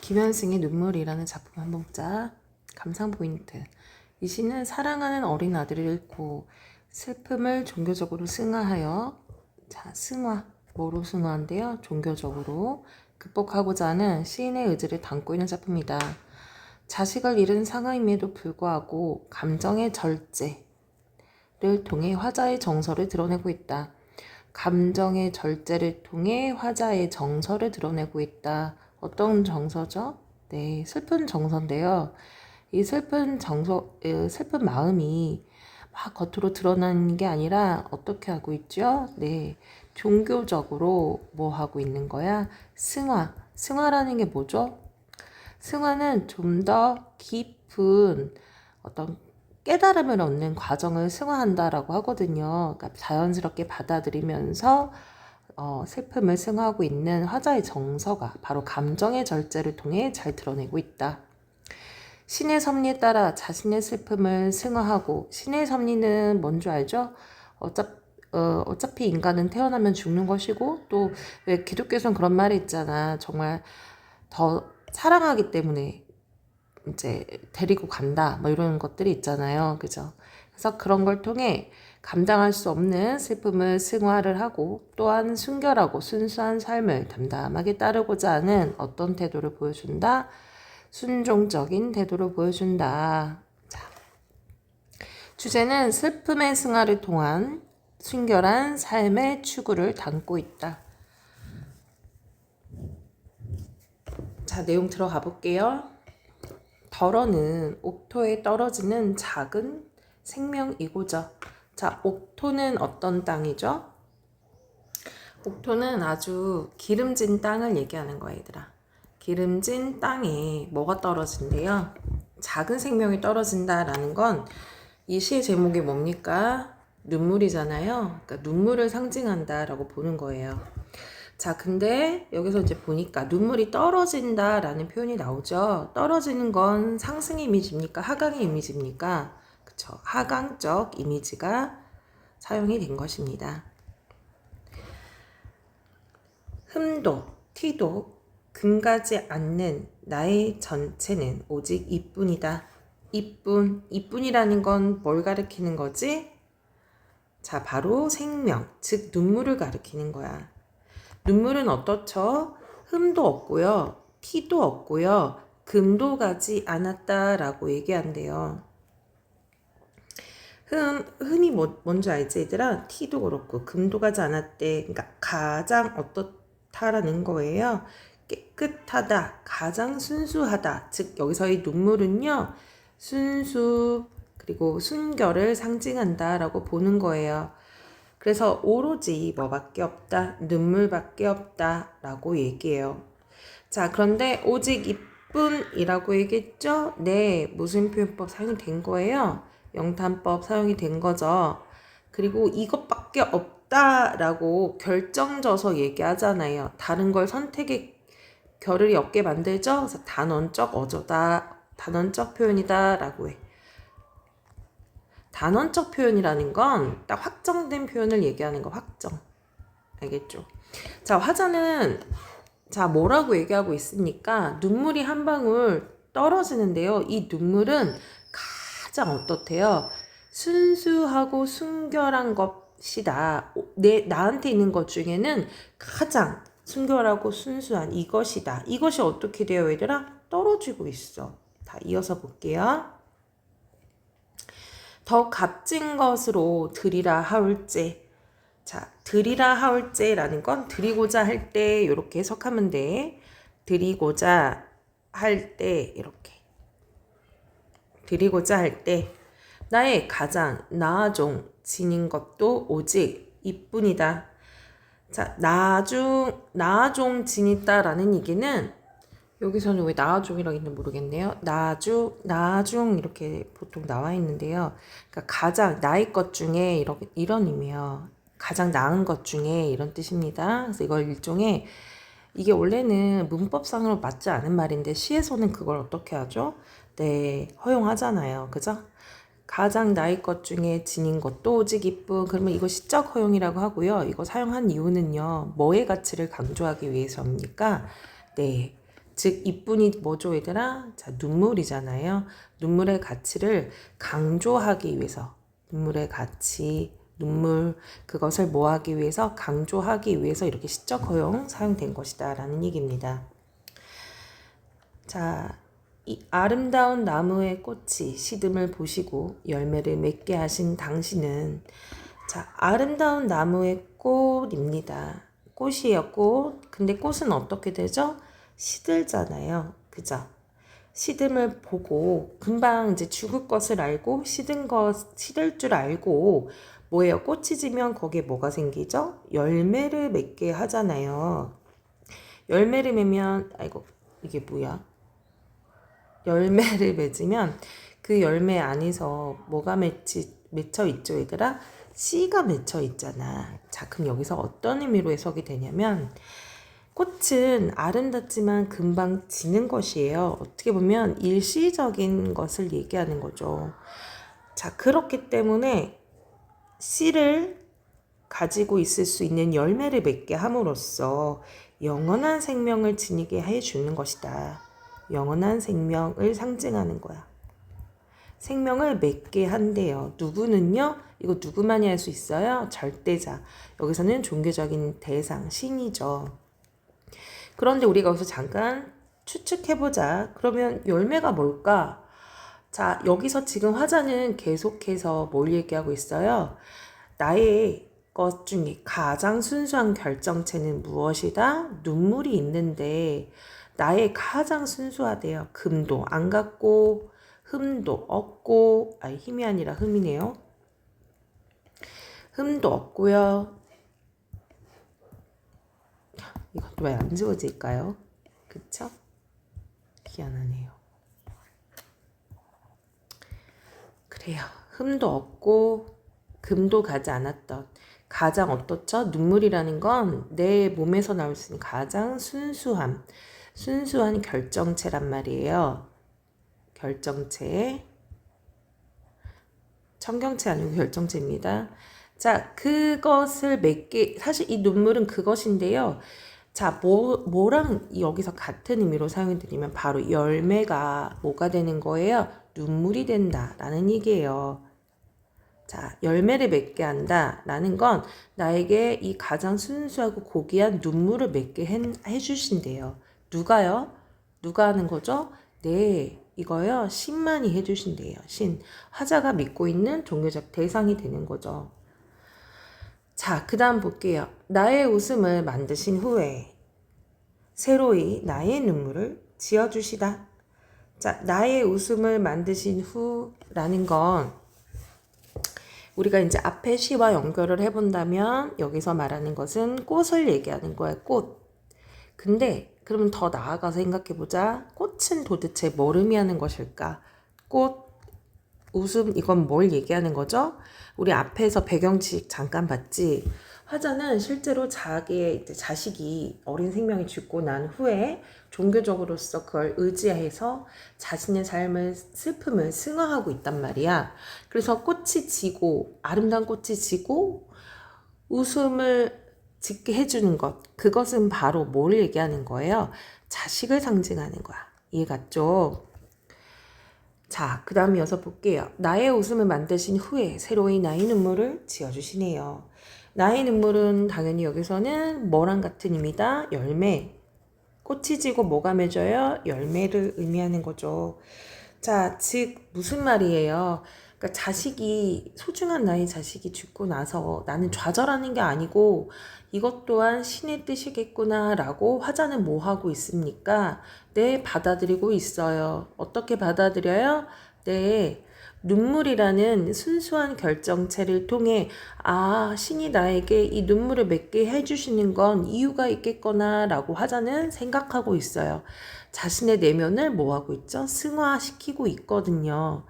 김현승의 눈물이라는 작품 한번 보자. 감상 포인트. 이 시는 사랑하는 어린 아들을 잃고 슬픔을 종교적으로 승화하여, 승화, 뭐로 승화한대요? 종교적으로 극복하고자 하는 시인의 의지를 담고 있는 작품이다. 자식을 잃은 상황임에도 불구하고 감정의 절제를 통해 화자의 정서를 드러내고 있다. 감정의 절제를 통해 화자의 정서를 드러내고 있다. 어떤 정서죠? 네, 슬픈 정서인데요. 이 슬픈 슬픈 마음이 막 겉으로 드러나는 게 아니라 어떻게 하고 있죠? 네, 종교적으로 뭐 하고 있는 거야? 승화. 승화라는 게 뭐죠? 승화는 좀 더 깊은 어떤 깨달음을 얻는 과정을 승화한다라고 하거든요. 그러니까 자연스럽게 받아들이면서 슬픔을 승화하고 있는 화자의 정서가 바로 감정의 절제를 통해 잘 드러내고 있다. 신의 섭리에 따라 자신의 슬픔을 승화하고, 신의 섭리는 뭔지 알죠? 어차피 인간은 태어나면 죽는 것이고, 또 왜 기독교에서는 그런 말이 있잖아. 정말 더 사랑하기 때문에 이제 데리고 간다, 뭐 이런 것들이 있잖아요. 그죠? 그래서 그런 걸 통해 감당할 수 없는 슬픔을 승화를 하고, 또한 순결하고 순수한 삶을 담담하게 따르고자 하는 어떤 태도를 보여준다? 순종적인 태도를 보여준다. 자, 주제는 슬픔의 승화를 통한 순결한 삶의 추구를 담고 있다. 자, 내용 들어가 볼게요. 덜어는 옥토에 떨어지는 작은 생명이고자. 자, 옥토는 어떤 땅이죠? 옥토는 아주 기름진 땅을 얘기하는 거야, 얘들아. 기름진 땅에 뭐가 떨어진대요? 작은 생명이 떨어진다라는 건 이 시의 제목이 뭡니까? 눈물이잖아요. 그러니까 눈물을 상징한다라고 보는 거예요. 자, 근데 여기서 이제 보니까 눈물이 떨어진다라는 표현이 나오죠. 떨어지는 건 상승의 이미지입니까? 하강의 이미지입니까? 그쵸. 하강적 이미지가 사용이 된 것입니다. 흠도, 티도 금가지 않는 나의 전체는 오직 이뿐이다. 이뿐이라는 건 뭘 가리키는 거지? 자, 바로 생명, 즉 눈물을 가리키는 거야. 눈물은 어떻죠? 흠도 없고요, 티도 없고요, 금도 가지 않았다라고 얘기한대요. 흠이 뭔지 알지, 얘들아? 티도 그렇고 금도 가지 않았대. 그러니까 가장 어떻다라는 거예요. 깨끗하다, 가장 순수하다. 즉 여기서의 눈물은요, 순수 그리고 순결을 상징한다라고 보는 거예요. 그래서 오로지 뭐밖에 없다, 눈물밖에 없다 라고 얘기해요. 자, 그런데 오직 이뿐이라고 얘기했죠? 네, 무슨 표현법 사용이 된 거예요? 영탄법 사용이 된 거죠. 그리고 이것밖에 없다라고 결정져서 얘기하잖아요. 다른 걸 선택의 겨를이 없게 만들죠? 그래서 단언적 어조다, 단언적 표현이다 라고 해. 단언적 표현이라는 건 딱 확정된 표현을 얘기하는 거, 확정. 알겠죠? 자, 화자는 자, 뭐라고 얘기하고 있습니까? 눈물이 한 방울 떨어지는데요. 이 눈물은 가장 어떻대요? 순수하고 순결한 것이다. 나한테 있는 것 중에는 가장 순결하고 순수한 이것이다. 이것이 어떻게 돼요, 얘들아? 떨어지고 있어. 다 이어서 볼게요. 더 값진 것으로 드리라 하올제. 자, 드리라 하올제라는 건 드리고자 할 때 이렇게 해석하면 돼. 드리고자 할 때 이렇게. 드리고자 할 때 나의 가장 나아종 지닌 것도 오직 이뿐이다. 자, 나아종 지니다라는 얘기는 여기서는 왜 나아종이라고 있는지 모르겠네요. 나중 이렇게 보통 나와 있는데요. 그러니까 가장 나의 것 중에 이런 의미예요. 가장 나은 것 중에 이런 뜻입니다. 그래서 이걸 일종의 이게 원래는 문법상으로 맞지 않은 말인데 시에서는 그걸 어떻게 하죠? 네, 허용하잖아요. 그죠? 가장 나의 것 중에 지닌 것도 오직 이뿐. 그러면 이거 시적 허용이라고 하고요. 이거 사용한 이유는요. 뭐의 가치를 강조하기 위해서입니까? 네. 즉 이뿐이 뭐죠 얘들아? 자, 눈물이잖아요. 눈물의 가치를 강조하기 위해서 눈물의 가치, 눈물 그것을 뭐하기 위해서 강조하기 위해서 이렇게 시적 허용 사용된 것이다 라는 얘기입니다. 자, 이 아름다운 나무의 꽃이 시듬을 보시고 열매를 맺게 하신 당신은 자, 아름다운 나무의 꽃입니다. 꽃이에요, 꽃. 근데 꽃은 어떻게 되죠? 시들잖아요. 그죠? 시듬을 보고 금방 이제 죽을 것을 알고 시들 줄 알고 뭐예요? 꽃이 지면 거기에 뭐가 생기죠? 열매를 맺게 하잖아요. 열매를 맺으면 아이고 이게 뭐야? 열매를 맺으면 그 열매 안에서 뭐가 맺혀 있죠, 얘들아? 씨가 맺혀 있잖아. 자, 그럼 여기서 어떤 의미로 해석이 되냐면 꽃은 아름답지만 금방 지는 것이에요. 어떻게 보면 일시적인 것을 얘기하는 거죠. 자, 그렇기 때문에 씨를 가지고 있을 수 있는 열매를 맺게 함으로써 영원한 생명을 지니게 해주는 것이다. 영원한 생명을 상징하는 거야. 생명을 맺게 한대요. 누구는요? 이거 누구만이 할 수 있어요? 절대자. 여기서는 종교적인 대상, 신이죠. 그런데 우리가 여기서 잠깐 추측해보자. 그러면 열매가 뭘까? 자, 여기서 지금 화자는 계속해서 뭘 얘기하고 있어요? 나의 것 중에 가장 순수한 결정체는 무엇이다? 눈물이 있는데 나의 가장 순수하대요. 금도 안 갖고 흠도 없고 힘이 아니라 흠이네요. 흠도 없고요. 이것도 왜 안 지워질까요? 그쵸? 희한하네요. 그래요. 흠도 없고 금도 가지 않았던 가장 어떻죠? 눈물이라는 건 내 몸에서 나올 수 있는 가장 순수한 결정체란 말이에요. 결정체. 청경체 아니고 결정체입니다. 자, 그것을 맺게 사실 이 눈물은 그것인데요. 자, 뭐랑 여기서 같은 의미로 사용해 드리면 바로 열매가 뭐가 되는 거예요? 눈물이 된다라는 얘기예요. 자, 열매를 맺게 한다라는 건 나에게 이 가장 순수하고 고귀한 눈물을 맺게 해주신대요. 누가요? 누가 하는 거죠? 네, 이거요. 신만이 해주신대요. 신. 화자가 믿고 있는 종교적 대상이 되는 거죠. 자, 그 다음 볼게요. 나의 웃음을 만드신 후에 새로이 나의 눈물을 지어주시다. 자, 나의 웃음을 만드신 후라는 건 우리가 이제 앞에 시와 연결을 해본다면 여기서 말하는 것은 꽃을 얘기하는 거야, 꽃. 근데 그러면 더 나아가서 생각해보자. 꽃은 도대체 뭘 의미하는 것일까? 꽃, 웃음, 이건 뭘 얘기하는 거죠? 우리 앞에서 배경지식 잠깐 봤지? 화자는 실제로 자기의 이제 자식이 어린 생명이 죽고 난 후에 종교적으로서 그걸 의지해서 자신의 삶을 슬픔을 승화하고 있단 말이야. 그래서 꽃이 지고 아름다운 꽃이 지고 웃음을 짓게 해주는 것, 그것은 바로 뭘 얘기하는 거예요? 자식을 상징하는 거야. 이해 갔죠? 자, 그 다음 이어서 볼게요. 나의 웃음을 만드신 후에 새로이 나의 눈물을 지어주시네요. 나의 눈물은 당연히 여기서는 뭐랑 같은 의미다? 열매. 꽃이 지고 뭐가 맺어요? 열매를 의미하는 거죠. 자, 즉 무슨 말이에요? 그러니까 자식이 소중한 나의 자식이 죽고 나서 나는 좌절하는 게 아니고 이것 또한 신의 뜻이겠구나라고 화자는 뭐 하고 있습니까? 네, 받아들이고 있어요. 어떻게 받아들여요? 네, 눈물이라는 순수한 결정체를 통해 신이 나에게 이 눈물을 맺게 해주시는 건 이유가 있겠거나 라고 화자는 생각하고 있어요. 자신의 내면을 뭐 하고 있죠? 승화시키고 있거든요.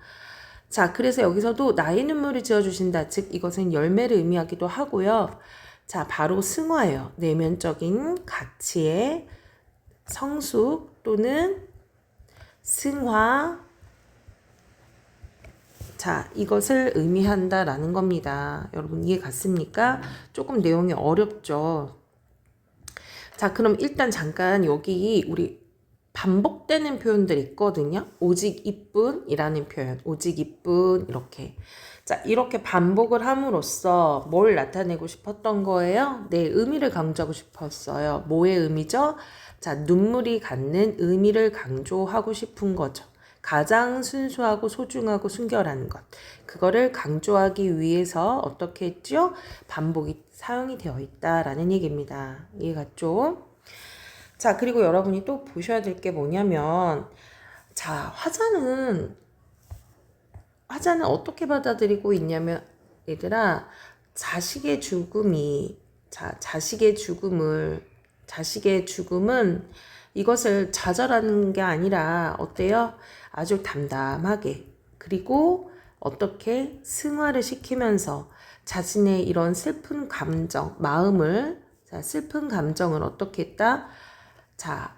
자, 그래서 여기서도 나의 눈물을 지어주신다. 즉 이것은 열매를 의미하기도 하고요. 자, 바로 승화예요. 내면적인 가치의 성숙 또는 승화. 자, 이것을 의미한다라는 겁니다. 여러분 이해 갔습니까? 조금 내용이 어렵죠. 자, 그럼 일단 잠깐 여기 우리 반복되는 표현들 있거든요. 오직 이뿐이라는 표현, 오직 이뿐 이렇게. 자, 이렇게 반복을 함으로써 뭘 나타내고 싶었던 거예요? 네, 의미를 강조하고 싶었어요. 뭐의 의미죠? 자, 눈물이 갖는 의미를 강조하고 싶은 거죠. 가장 순수하고 소중하고 순결한 것. 그거를 강조하기 위해서 어떻게 했죠? 반복이 사용이 되어 있다라는 얘기입니다. 이해갔죠? 자, 그리고 여러분이 또 보셔야 될 게 뭐냐면, 자, 화자는 어떻게 받아들이고 있냐면, 얘들아, 자식의 죽음은 이것을 좌절하는 게 아니라, 어때요? 아주 담담하게, 그리고 어떻게 승화를 시키면서 자신의 이런 슬픈 감정, 슬픈 감정을 어떻게 했다? 자,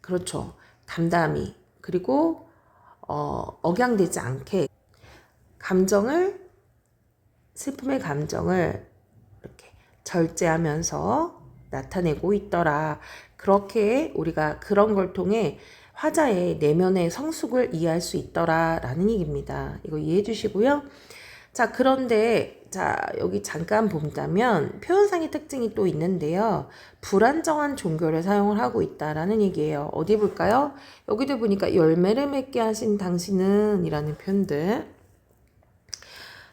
그렇죠. 담담히, 그리고 억양되지 않게 슬픔의 감정을 이렇게 절제하면서 나타내고 있더라. 그렇게 우리가 그런 걸 통해 화자의 내면의 성숙을 이해할 수 있더라라는 얘기입니다. 이거 이해해 주시고요. 자, 그런데 여기 잠깐 본다면 표현상의 특징이 또 있는데요. 불안정한 종교를 사용을 하고 있다라는 얘기예요. 어디 볼까요? 여기도 보니까 열매를 맺게 하신 당신은 이라는 표현들.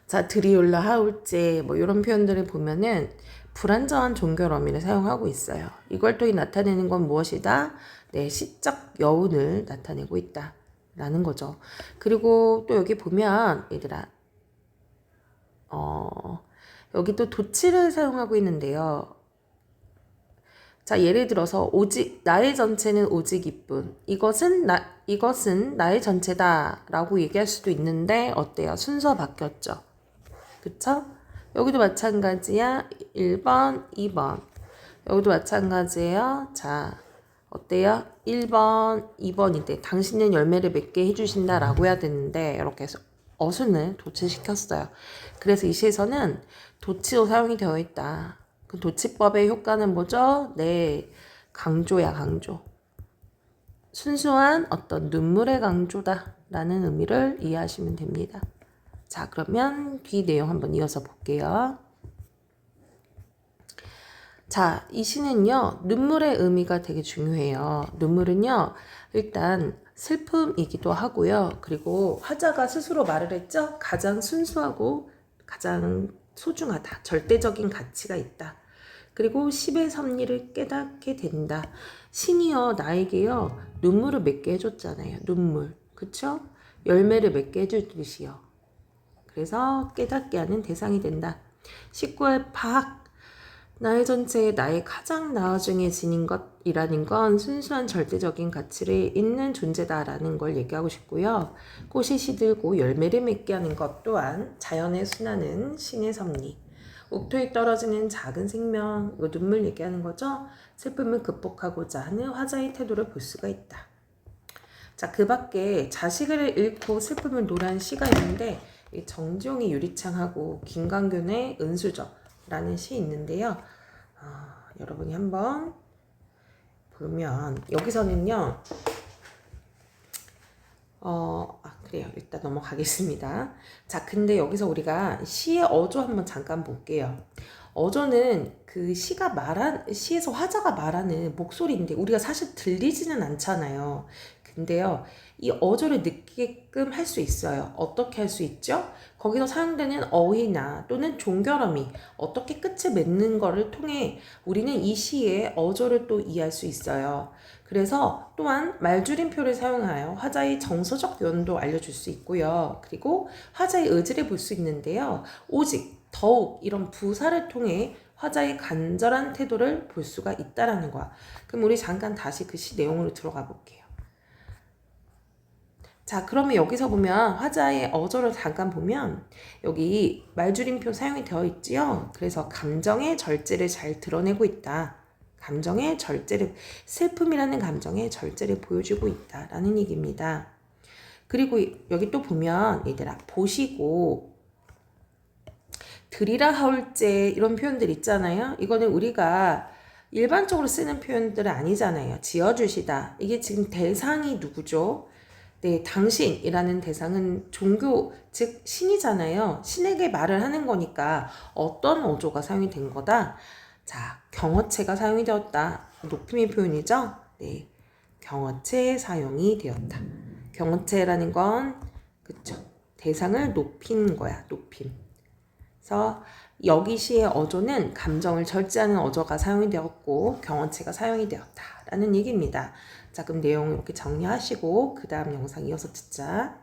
자, 드리올라 하울제 뭐 이런 표현들을 보면은 불안정한 종교를 의미를 사용하고 있어요. 이걸 통해 나타내는 건 무엇이다? 네, 시적 여운을 나타내고 있다라는 거죠. 그리고 또 여기 보면 얘들아, 여기 또 도치를 사용하고 있는데요. 자, 예를 들어서 오직 나의 전체는 오직 이뿐. 이것은 나의 전체다라고 얘기할 수도 있는데 어때요? 순서 바뀌었죠. 그쵸? 여기도 마찬가지야. 1번, 2번. 여기도 마찬가지예요. 자, 어때요? 1번, 2번인데 당신은 열매를 맺게 해주신다라고 해야 되는데 이렇게 해서 어순을 도치시켰어요. 그래서 이 시에서는 도치로 사용이 되어 있다. 그 도치법의 효과는 뭐죠? 네, 강조야, 강조. 순수한 어떤 눈물의 강조다 라는 의미를 이해하시면 됩니다. 자, 그러면 뒤 내용 한번 이어서 볼게요. 자, 이 시는요, 눈물의 의미가 되게 중요해요. 눈물은요, 일단 슬픔이기도 하고요. 그리고 화자가 스스로 말을 했죠? 가장 순수하고 가장 소중하다. 절대적인 가치가 있다. 그리고 10의 섭리를 깨닫게 된다. 신이요, 나에게요, 눈물을 맺게 해줬잖아요. 눈물. 그쵸? 열매를 맺게 해주듯이요. 그래서 깨닫게 하는 대상이 된다. 19의 박. 나의 전체에 나의 가장 나중에 지닌 것이라는 건 순수한 절대적인 가치를 있는 존재다라는 걸 얘기하고 싶고요. 꽃이 시들고 열매를 맺게 하는 것 또한 자연의 순환은 신의 섭리. 옥토에 떨어지는 작은 생명, 눈물 얘기하는 거죠. 슬픔을 극복하고자 하는 화자의 태도를 볼 수가 있다. 자, 그 밖에 자식을 잃고 슬픔을 노래한 시가 있는데 정지용의 유리창하고 김광균의 은수저라는 시 있는데요. 여러분이 한번 보면 여기서는요. 그래요. 일단 넘어가겠습니다. 자, 근데 여기서 우리가 시의 어조 한번 잠깐 볼게요. 어조는 그 시에서 화자가 말하는 목소리인데 우리가 사실 들리지는 않잖아요. 근데요, 이 어조를 느끼게끔 할 수 있어요. 어떻게 할 수 있죠? 거기서 사용되는 어휘나 또는 종결어미, 어떻게 끝을 맺는 거를 통해 우리는 이 시의 어조를 또 이해할 수 있어요. 그래서 또한 말줄임표를 사용하여 화자의 정서적 요원도 알려줄 수 있고요. 그리고 화자의 의지를 볼 수 있는데요. 오직, 더욱 이런 부사를 통해 화자의 간절한 태도를 볼 수가 있다라는 거야. 그럼 우리 잠깐 다시 그 시 내용으로 들어가 볼게요. 자, 그러면 여기서 보면 화자의 어조를 잠깐 보면 여기 말줄임표 사용이 되어 있지요. 그래서 감정의 절제를 잘 드러내고 있다. 감정의 절제를, 슬픔이라는 감정의 절제를 보여주고 있다라는 얘기입니다. 그리고 여기 또 보면 얘들아, 보시고 드리라 하울제 이런 표현들 있잖아요. 이거는 우리가 일반적으로 쓰는 표현들은 아니잖아요. 지어주시다. 이게 지금 대상이 누구죠? 네, 당신이라는 대상은 종교, 즉 신이잖아요. 신에게 말을 하는 거니까 어떤 어조가 사용이 된 거다. 자, 경어체가 사용이 되었다. 높임의 표현이죠? 네, 경어체 사용이 되었다. 경어체라는 건 그쵸? 대상을 높인 거야. 높임. 그래서 여기 시의 어조는 감정을 절제하는 어조가 사용이 되었고 경어체가 사용이 되었다라는 얘기입니다. 자, 그럼 내용 이렇게 정리하시고 그 다음 영상 이어서 듣자.